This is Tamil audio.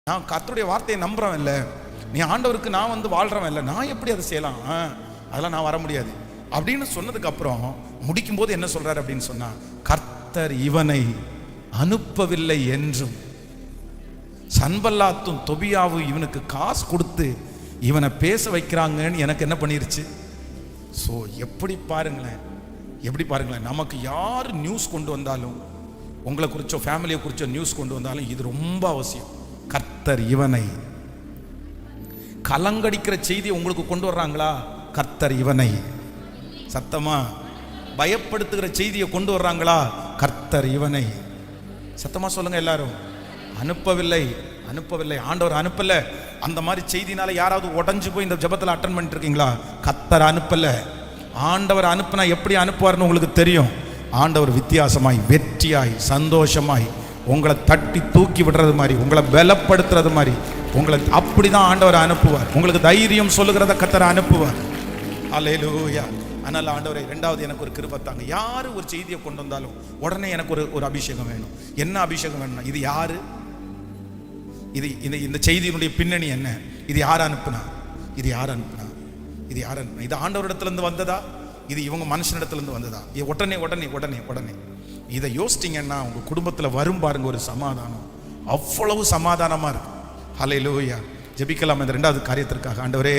நான் கர்த்தருடைய வார்த்தையை நம்புறவன் இல்லை, நீ ஆண்டவருக்கு நான் வந்து வாழ்றவன் இல்லை, நான் எப்படி அதை செய்யலாம், அதெல்லாம் நான் வர முடியாது அப்படின்னு சொன்னதுக்கு அப்புறம் முடிக்கும் போது என்ன சொல்றாரு அப்படின்னு சொன்னா, கர்த்தர் இவனை அனுப்பவில்லை என்றும் சன்பல்லாத்தும் தொபியாவும் இவனுக்கு காசு கொடுத்து இவனை பேச வைக்கிறாங்கன்னு எனக்கு என்ன பண்ணிருச்சு. ஸோ எப்படி பாருங்களேன், நமக்கு யார் நியூஸ் கொண்டு வந்தாலும், உங்களை குறிச்சோ ஃபேமிலியை குறிச்சோ நியூஸ் கொண்டு வந்தாலும் இது ரொம்ப அவசியம். கர்த்தர் இவனை, கலங்கடிக்கிற செய்தியை உங்களுக்கு கொண்டு வர்றாங்களா, கர்த்தர் இவனை, சத்தமா பயப்படுத்துகிற செய்தியை கொண்டு வர்றாங்களா, கர்த்தர் இவனை, சத்தமா சொல்லுங்க எல்லாரும். அனுப்பவில்லை, ஆண்டவர் அனுப்பல. அந்த மாதிரி செய்தினால யாராவது உடஞ்சு போய் இந்த ஜெபத்தில் அட்டன் பண்ணிட்டு இருக்கீங்களா? கர்த்தர் அனுப்பல. ஆண்டவர் அனுப்புனா எப்படி அனுப்புவார்னு உங்களுக்கு தெரியும். ஆண்டவர் வித்தியாசமாய், வெற்றியாய், சந்தோஷமாய் உங்களை தட்டி தூக்கி விடுறது மாதிரி, உங்களை பலப்படுத்துறது மாதிரி, உங்களை அப்படிதான் ஆண்டவர் அனுப்புவார். உங்களுக்கு தைரியம் சொல்லுகிறத கர்த்தர் அனுப்புவார். அல்லேலூயா. அதனால ஆண்டவரே, ரெண்டாவது எனக்கு ஒரு கிருபை தாங்க. யாரு ஒரு செய்தியை கொண்டு வந்தாலும் உடனே எனக்கு ஒரு அபிஷேகம் வேணும். என்ன அபிஷேகம் வேணும்னா, இது யாரு, இது இந்த செய்தியினுடைய பின்னணி என்ன, இது யார் அனுப்புனா, இது ஆண்டவரிடத்துல இருந்து வந்ததா, இது இவங்க மனுஷனிடத்துல இருந்து வந்ததா? உடனே இதை யோசிச்சிங்கன்னா உங்க குடும்பத்துல வரும் பாருங்க ஒரு சமாதானம், அவ்வளவு சமாதானமா இருக்கு. ஹல்லேலூயா. ஜெபிக்கலாம் இந்த ரெண்டாவது காரியத்திற்காக. ஆண்டவரே,